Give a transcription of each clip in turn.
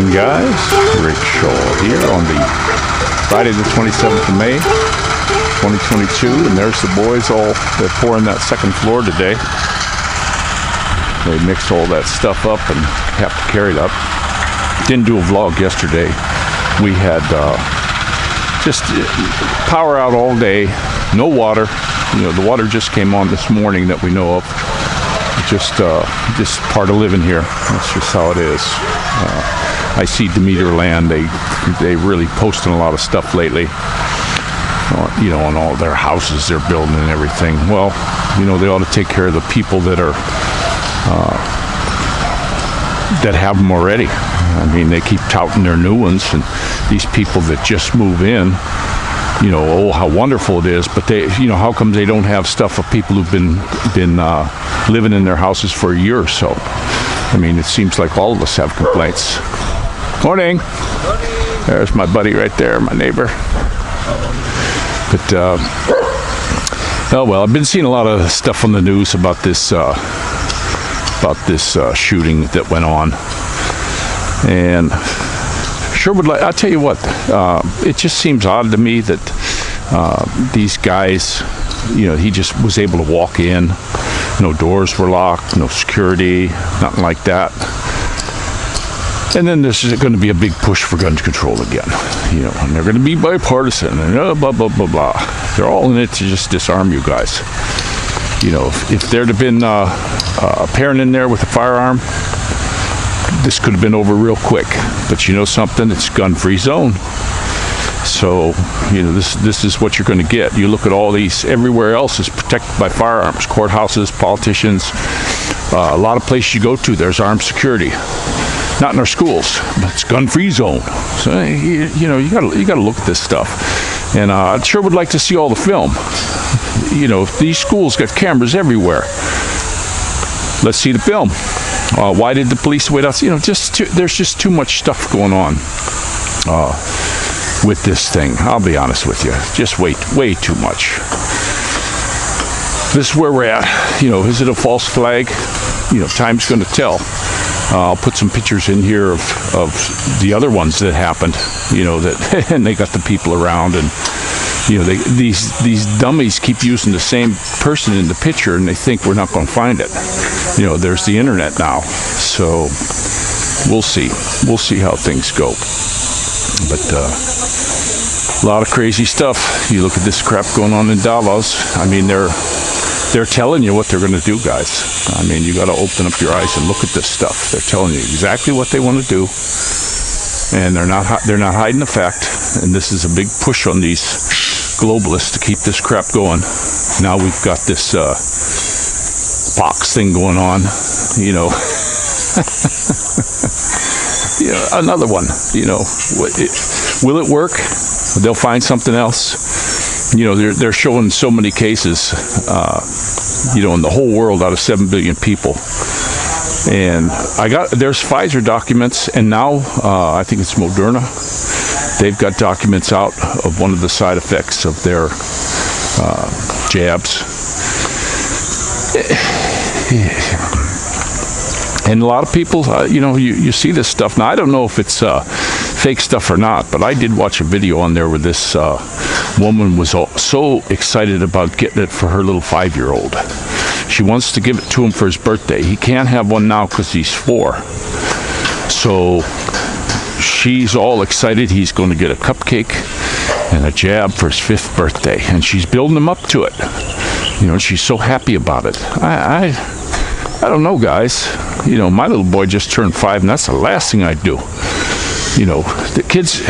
morning, guys. Rick Shaw here on the Friday the 27th of May, 2022. And there's the boys they're pouring that second floor today. They mixed all that stuff up and have to carry it up. Didn't do a vlog yesterday. We had just power out all day, no water. The water just came on this morning that we know of. Just part of living here. That's just how it is. I see Demeter Land. They really posting a lot of stuff lately. On all their houses they're building and everything. Well, they ought to take care of the people that have them already. I mean, they keep touting their new ones, and these people that just move in, how wonderful it is. But they, how come they don't have stuff of people who've been living in their houses for a year or so? I mean, it seems like all of us have complaints. Morning. There's my buddy right there, my neighbor. But I've been seeing a lot of stuff on the news about this shooting that went on, and sure would like. I'll tell you what. It just seems odd to me that these guys, he just was able to walk in. No doors were locked, no security, nothing like that. And then there's going to be a big push for gun control again, and they're going to be bipartisan and blah, blah, blah, blah. They're all in it to just disarm you guys. If there'd have been a parent in there with a firearm, this could have been over real quick. But something? It's gun-free zone. So, this is what you're going to get. You look at all these, everywhere else is protected by firearms. Courthouses, politicians, a lot of places you go to, there's armed security. Not in our schools, but it's gun-free zone. So, you got to look at this stuff. And I sure would like to see all the film. These schools got cameras everywhere. Let's see the film. Why did the police wait out? There's just too much stuff going on. With this thing, I'll be honest with you, just way too much. This is where we're at. Is it a false flag? Time's going to tell. I'll put some pictures in here of the other ones that happened. And they got the people around, and these dummies keep using the same person in the picture, and they think we're not going to find it. There's the internet now, so we'll see how things go. But a lot of crazy stuff. You look at this crap going on in Davos. I mean, they're telling you what they're going to do, guys. I mean, you got to open up your eyes and look at this stuff. They're telling you exactly what they want to do, and they're not hiding the fact. And this is a big push on these globalists to keep this crap going. Now we've got this pox thing going on. Another one. Will it work? They'll find something else. They're showing so many cases, in the whole world out of 7 billion people. And there's Pfizer documents, and now I think it's Moderna. They've got documents out of one of the side effects of their jabs. And a lot of people, you see this stuff. Now, I don't know if it's fake stuff or not, but I did watch a video on there where this woman was so excited about getting it for her little 5-year-old. She wants to give it to him for his birthday. He can't have one now because he's 4. So she's all excited. He's going to get a cupcake and a jab for his 5th birthday. And she's building him up to it. She's so happy about it. I don't know, guys. My little boy just turned 5, and that's the last thing I'd do. The kids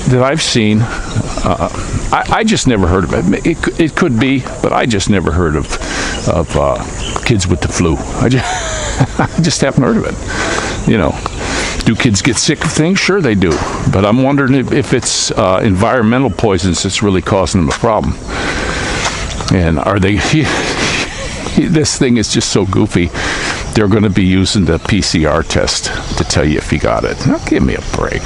that I've seen, I just never heard of it. It could be, but I just never heard of kids with the flu. I just haven't heard of it. Do kids get sick of things? Sure they do. But I'm wondering if it's environmental poisons that's really causing them a problem. And are they... This thing is just so goofy. They're going to be using the PCR test to tell you if you got it. Now, give me a break.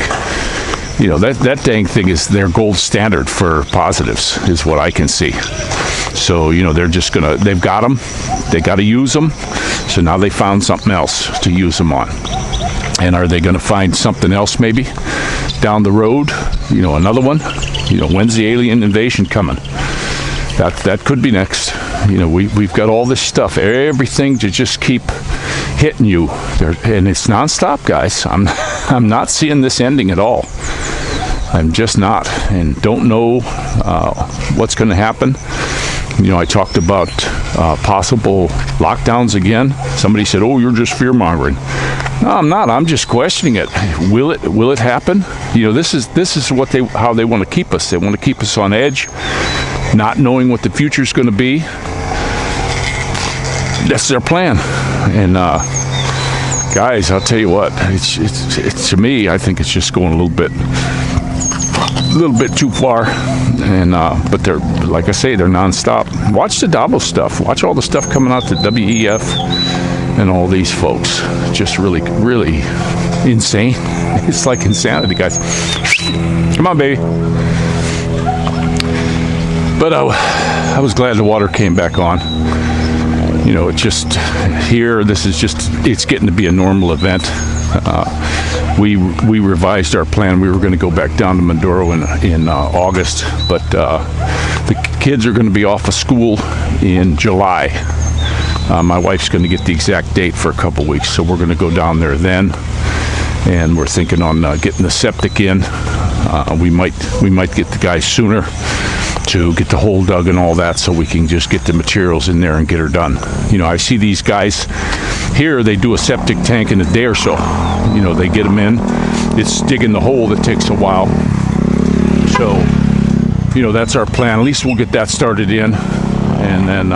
That dang thing is their gold standard for positives, is what I can see. So, they're just they've got them. They got to use them. So now they found something else to use them on. And are they going to find something else maybe down the road? You know, another one? You know, when's the alien invasion coming? That could be next. You know, we've got all this stuff, everything to just keep hitting you there, and it's nonstop, guys. I'm not seeing this ending at all. I'm just not, and don't know what's going to happen. You know, I talked about possible lockdowns again. Somebody said, "Oh, you're just fear mongering." No, I'm not. I'm just questioning it. Will it happen? You know, this is how they want to keep us. They want to keep us on edge, not knowing what the future's going to be. That's their plan. And guys, I'll tell you what. It's to me, I think it's just going a little bit too far. And but they're, like I say, they're nonstop. Watch the Davos stuff. Watch all the stuff coming out to WEF and all these folks. Just really, really insane. It's like insanity, guys. Come on, baby. But I was glad the water came back on. You know, it's just here, it's getting to be a normal event. We revised our plan. We were going to go back down to Mindoro in August, but the kids are going to be off of school in July. My wife's going to get the exact date for a couple weeks, so we're going to go down there then. And we're thinking on getting the septic in. We might get the guys sooner to get the hole dug and all that, so we can just get the materials in there and get her done. You know, I see these guys here, they do a septic tank in a day or so. You know, they get them in. It's digging the hole that takes a while. So, you know, that's our plan. At least we'll get that started in. And then,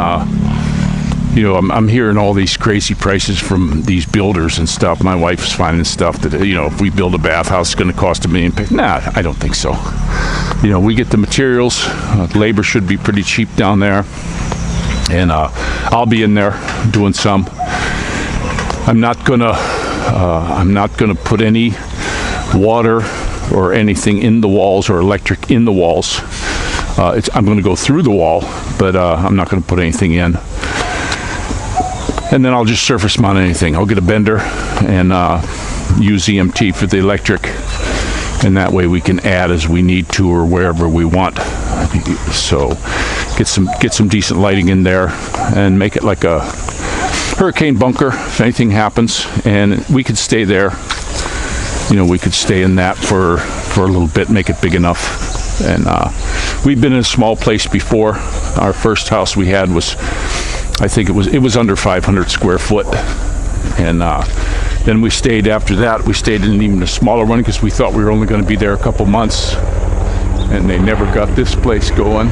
you know, I'm hearing all these crazy prices from these builders and stuff. My wife's finding stuff that, you know, if we build a bathhouse, it's going to cost $1 million. Nah, I don't think so. You know, we get the materials. Labor should be pretty cheap down there. And I'll be in there doing some. I'm not gonna put any water or anything in the walls or electric in the walls. I'm going to go through the wall, but I'm not going to put anything in. And then I'll just surface mount anything. I'll get a bender and use EMT for the electric, and that way we can add as we need to or wherever we want. So get some decent lighting in there and make it like a hurricane bunker if anything happens, and we could stay there. You know, we could stay in that for a little bit, make it big enough. And we've been in a small place before. Our first house we had was, I think it was under 500 square foot, and then we stayed after that. We stayed in even a smaller one because we thought we were only going to be there a couple months, and they never got this place going.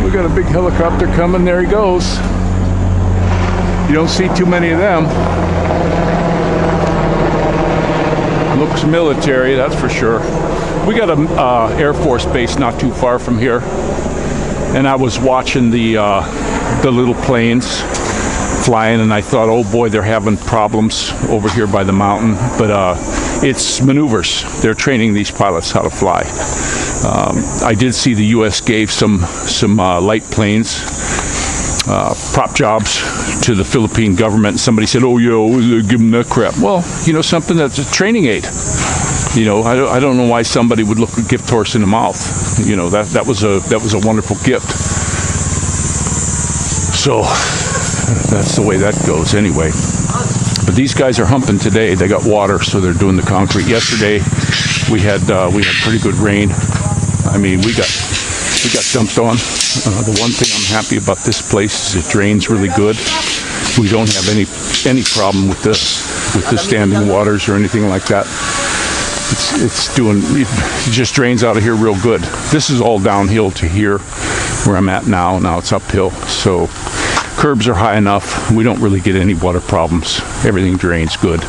We got a big helicopter coming. There he goes. You don't see too many of them. Looks military, that's for sure. We got a Air Force base not too far from here, and I was watching the little planes flying, and I thought, oh boy, they're having problems over here by the mountain. But it's maneuvers. They're training these pilots how to fly. I did see the U.S. gave some light planes prop jobs to the Philippine government. Somebody said, oh yeah, give them that crap. Well, you know, something that's a training aid. You know, I don't know why somebody would look a gift horse in the mouth. You know, that was a wonderful gift. So that's the way that goes anyway. But these guys are humping today. They got water, so they're doing the concrete. Yesterday we had pretty good rain. I mean, we got dumped on. The one thing I'm happy about this place is it drains really good. We don't have any problem with the standing waters or anything like that. It just drains out of here real good. This is all downhill to here where I'm at now. Now it's uphill, so curbs are high enough. We don't really get any water problems. Everything drains good.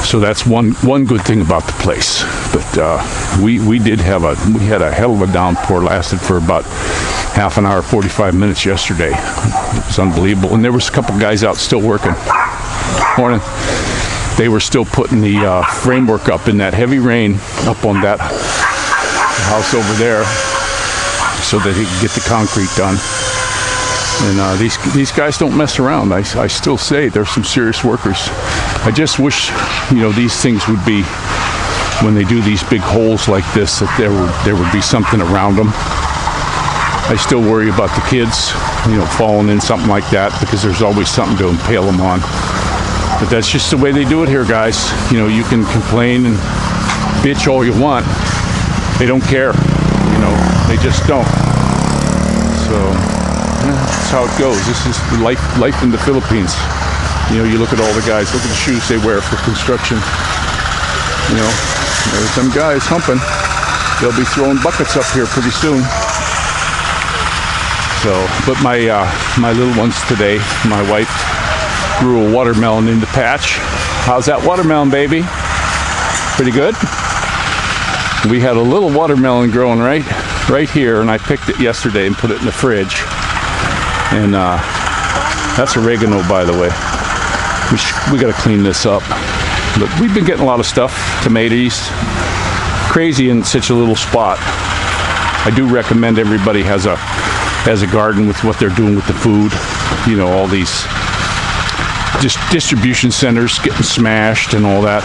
So that's one good thing about the place. But we had a hell of a downpour. Lasted for about half an hour, 45 minutes yesterday. It was unbelievable. And there was a couple guys out still working. Morning. They were still putting the framework up in that heavy rain up on that house over there so that he could get the concrete done. And these guys don't mess around. I still say there's some serious workers. I just wish, these things would be, when they do these big holes like this, that there would be something around them. I still worry about the kids, falling in something like that, because there's always something to impale them on. But that's just the way they do it here, guys. You can complain and bitch all you want. They don't care. They just don't. So that's how it goes. This is life in the Philippines. You look at all the guys. Look at the shoes they wear for construction. There's some guys humping. They'll be throwing buckets up here pretty soon. So, but my little ones today, my wife grew a watermelon in the patch. How's that watermelon, baby? Pretty good? We had a little watermelon growing right here, and I picked it yesterday and put it in the fridge. And that's oregano, by the way. We got to clean this up. But we've been getting a lot of stuff. Tomatoes. Crazy in such a little spot. I do recommend everybody has a garden with what they're doing with the food. All these distribution centers getting smashed and all that.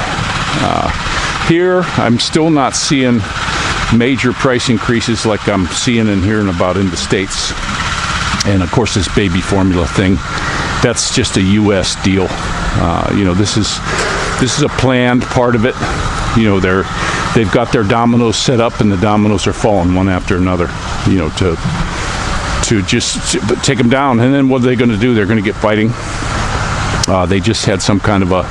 Here, I'm still not seeing major price increases like I'm seeing and hearing about in the States. And of course, this baby formula thing, that's just a U.S. deal. This is a planned part of it. They've got their dominoes set up, and the dominoes are falling one after another. To just take them down. And then what are they going to do? They're going to get fighting. They just had some kind of a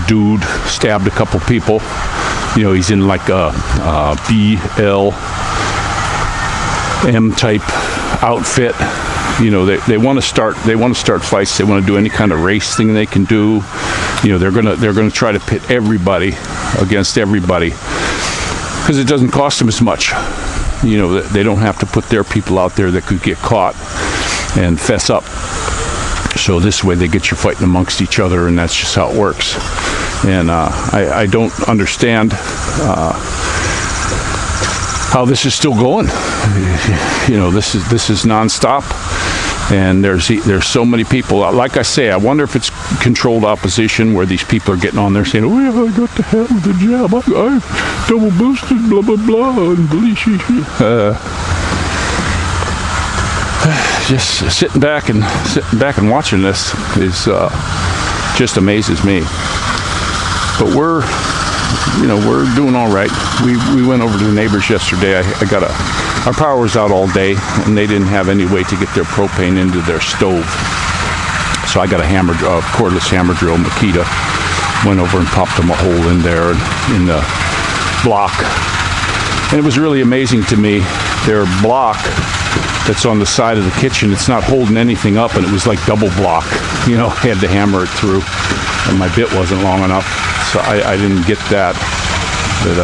dude stabbed a couple people. He's in like a BLM type outfit. They want to start fights. They want to do any kind of race thing they can do. They're gonna try to pit everybody against everybody, because it doesn't cost them as much. They don't have to put their people out there that could get caught and fess up. So this way they get you fighting amongst each other, and that's just how it works. And I don't understand how this is still going. This is nonstop, and there's so many people. Like I say, I wonder if it's controlled opposition where these people are getting on there saying, "Oh yeah, I got the hell of the jab. I double boosted, blah blah blah," and just sitting back and watching this is just amazes me. But we're doing all right. We went over to the neighbors yesterday. Our power was out all day, and they didn't have any way to get their propane into their stove. So I got a cordless hammer drill, Makita. Went over and popped them a hole in there in the block. And it was really amazing to me. Their block that's on the side of the kitchen, it's not holding anything up, and it was like double block. Had to hammer it through, and my bit wasn't long enough, so I didn't get that. But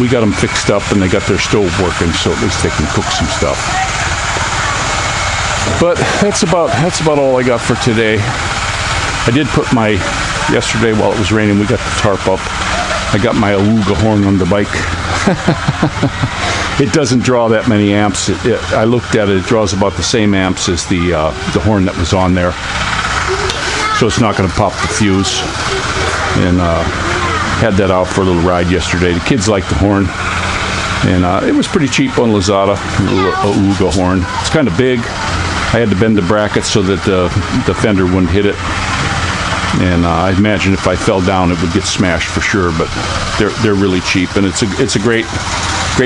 we got them fixed up, and they got their stove working, so at least they can cook some stuff. But that's about all I got for today. I did put yesterday while it was raining, we got the tarp up. I got my Awuga horn on the bike. It doesn't draw that many amps. I looked at it. It draws about the same amps as the horn that was on there. So it's not going to pop the fuse. And had that out for a little ride yesterday. The kids like the horn. And it was pretty cheap on Lazada, a little Awuga horn. It's kind of big. I had to bend the bracket so that the fender wouldn't hit it. And I imagine if I fell down, it would get smashed for sure. But they're really cheap, and it's a great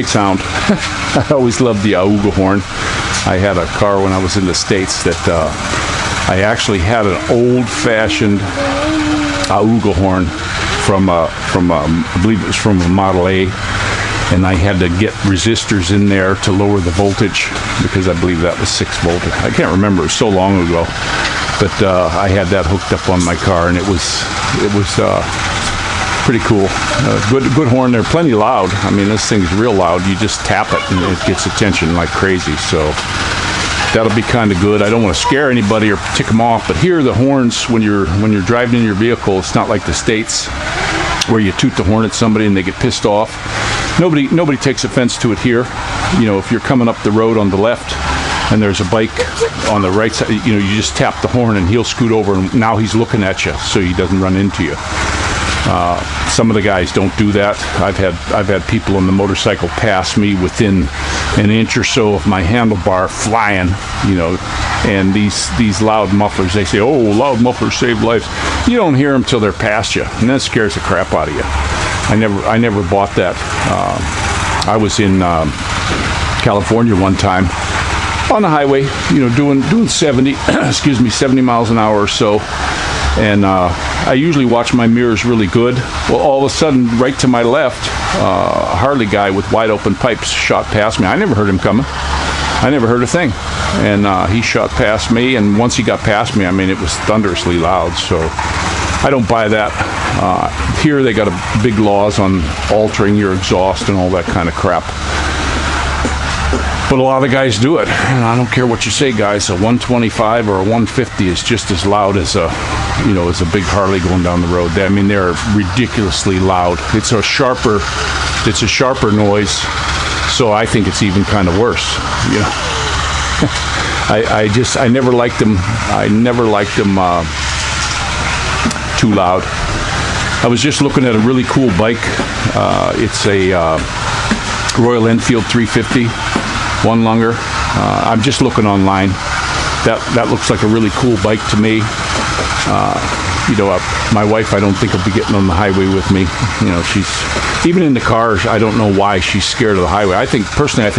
sound. I always loved the Awuga horn. I had a car when I was in the States that I actually had an old-fashioned Awuga horn from I believe it was from a Model A, and I had to get resistors in there to lower the voltage because I believe that was 6 volt. I can't remember. It was so long ago. But I had that hooked up on my car, and it was pretty cool. Good horn. They're plenty loud. I mean, this thing's real loud. You just tap it, and it gets attention like crazy. So that'll be kind of good. I don't want to scare anybody or tick them off, but here the horns, when you're driving in your vehicle, it's not like the States where you toot the horn at somebody and they get pissed off. Nobody takes offense to it here. If you're coming up the road on the left, and there's a bike on the right side, you just tap the horn and he'll scoot over, and now he's looking at you so he doesn't run into you. Some of the guys don't do that. I've had people on the motorcycle pass me within an inch or so of my handlebar flying, and these loud mufflers, they say, oh, loud mufflers save lives. You don't hear them till they're past you, and that scares the crap out of you. I never bought that. I was in California one time on the highway, doing 70 70 miles an hour or so, and I usually watch my mirrors really good. Well, all of a sudden, right to my left, a Harley guy with wide open pipes shot past me. I never heard him coming. I never heard a thing, and he shot past me, and once he got past me, it was thunderously loud, so I don't buy that. Here they got big laws on altering your exhaust and all that kind of crap. But a lot of guys do it, and I don't care what you say, guys. A 125 or a 150 is just as loud as a big Harley going down the road. They're ridiculously loud. It's a sharper noise, so I think it's even kind of worse. I never liked them. I never liked them too loud. I was just looking at a really cool bike. It's a Royal Enfield 350. One lunger. I'm just looking online. That looks like a really cool bike to me. My wife, I don't think will be getting on the highway with me. She's even in the car. I don't know why she's scared of the highway. I think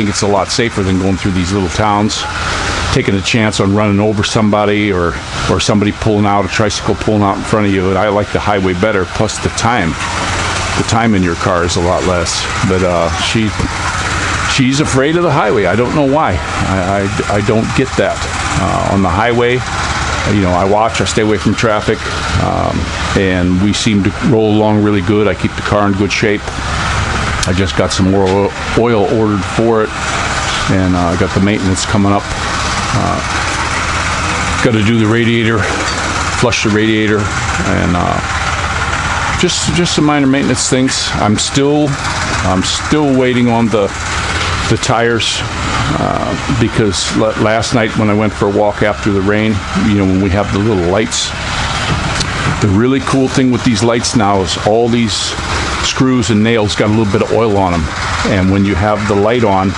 it's a lot safer than going through these little towns, taking a chance on running over somebody or somebody a tricycle pulling out in front of you. And I like the highway better. Plus the time in your car is a lot less. But she's afraid of the highway. I don't know why. I don't get that. On the highway, I stay away from traffic, and we seem to roll along really good. I keep the car in good shape. I just got some more oil ordered for it, and I got the maintenance coming up. Got to do the radiator, flush the radiator, and just some minor maintenance things. I'm still waiting on the tires, because last night when I went for a walk after the rain, when we have the little lights, the really cool thing with these lights now is all these screws and nails got a little bit of oil on them, and when you have the light on,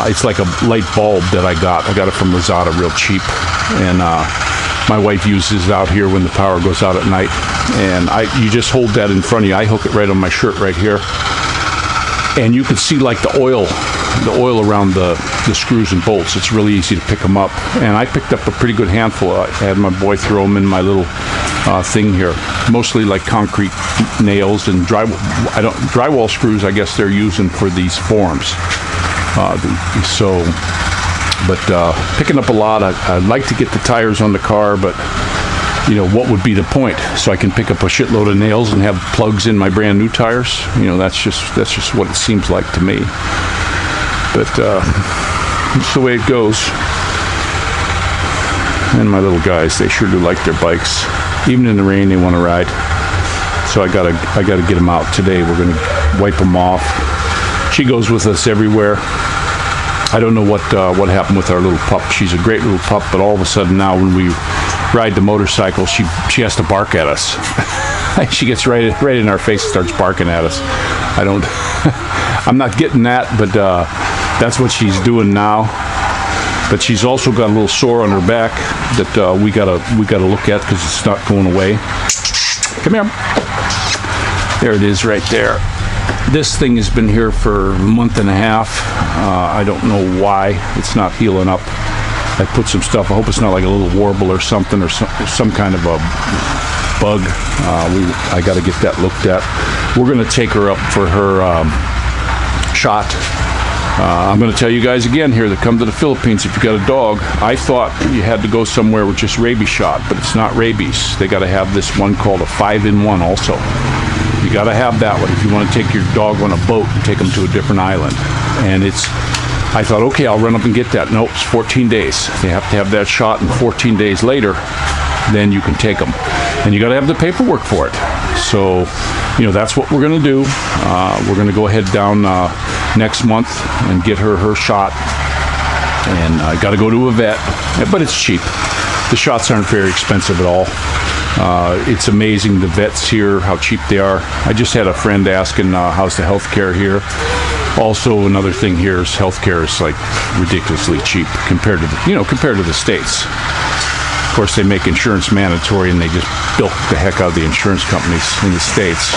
it's like a light bulb that I got it from Lazada real cheap, and my wife uses it out here when the power goes out at night, and you just hold that in front of you. I hook it right on my shirt right here, and you can see like the oil around the screws and bolts. It's really easy to pick them up, and I picked up a pretty good handful. I had my boy throw them in my little thing here, mostly like concrete nails and drywall screws. I guess they're using for these forms. Picking up a lot. I'd like to get the tires on the car, but what would be the point? So I can pick up a shitload of nails and have plugs in my brand new tires. That's just what it seems like to me. But it's the way it goes. And my little guys, they sure do like their bikes. Even in the rain, they want to ride. So I gotta get them out today. We're gonna wipe them off. She goes with us everywhere. I don't know what happened with our little pup. She's a great little pup, but all of a sudden now when we ride the motorcycle, she has to bark at us. She gets right in our face and starts barking at us. I'm not getting that, but that's what she's doing now. But she's also got a little sore on her back that we gotta look at because it's not going away. Come here. There it is right there. This thing has been here for a month and a half. I don't know why it's not healing up. I put some stuff. I hope it's not like a little warble or something, or some kind of a bug. I got to get that looked at. We're going to take her up for her shot. I'm going to tell you guys again here that come to the Philippines, if you got a dog, I thought you had to go somewhere with just rabies shot, but it's not rabies. They got to have this one called a 5-in-1 also. You got to have that one if you want to take your dog on a boat and take them to a different island. And I thought, okay, I'll run up and get that. Nope, it's 14 days. They have to have that shot, and 14 days later, then you can take them. And you got to have the paperwork for it. So, that's what we're going to do. We're going to go ahead down next month and get her shot. and I got to go to a vet, but it's cheap. The shots aren't very expensive at all. It's amazing, the vets here, how cheap they are. I just had a friend asking how's the health care here. Also, another thing here is healthcare is like ridiculously cheap compared to the States. Of course, they make insurance mandatory, and they just bilk the heck out of the insurance companies in the States.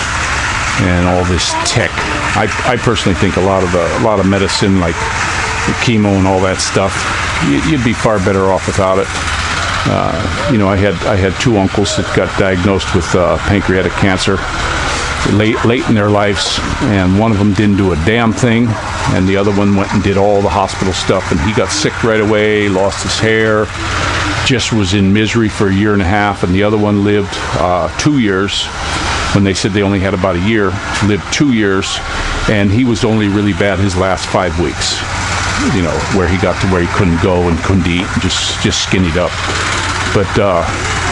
And all this tech, I personally think a lot of medicine, like the chemo and all that stuff, you'd be far better off without it. I had two uncles that got diagnosed with pancreatic cancer late in their lives, and one of them didn't do a damn thing, and the other one went and did all the hospital stuff, and he got sick right away, lost his hair, just was in misery for a year and a half, and the other one lived 2 years. When they said they only had about a year, lived 2 years, and he was only really bad his last 5 weeks, where he got to where he couldn't go and couldn't eat, and just skinnied up. But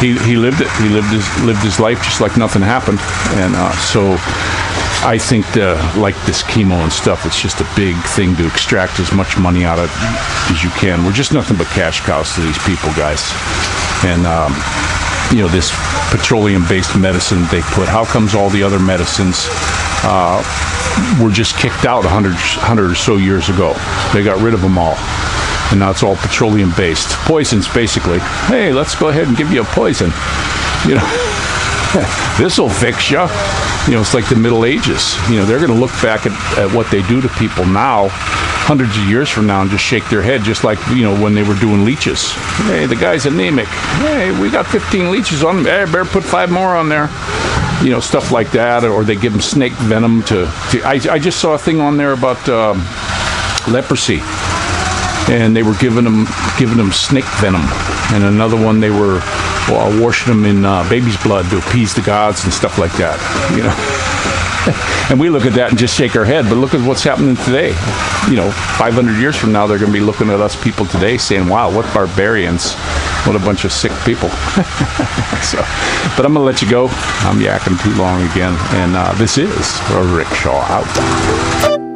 he lived it. He lived his life just like nothing happened. And so I think like this chemo and stuff, it's just a big thing to extract as much money out of as you can. We're just nothing but cash cows to these people, guys. And this petroleum-based medicine they put. How comes all the other medicines were just kicked out 100 or so years ago? They got rid of them all. And now it's all petroleum-based. Poisons, basically. Hey, let's go ahead and give you a poison. This will fix you. It's like the Middle Ages. They're going to look back at what they do to people now, hundreds of years from now, and just shake their head, just like, when they were doing leeches. Hey, the guy's anemic. Hey, we got 15 leeches on him. Hey, better put 5 more on there. Stuff like that. Or they give them snake venom I just saw a thing on there about leprosy. And they were giving them snake venom, and another one they were washing them in baby's blood to appease the gods and stuff like that. And we look at that and just shake our head. But look at what's happening today. 500 years from now, they're going to be looking at us people today, saying, "Wow, what barbarians! What a bunch of sick people." But I'm going to let you go. I'm yakking too long again, and this is Rickshaw out.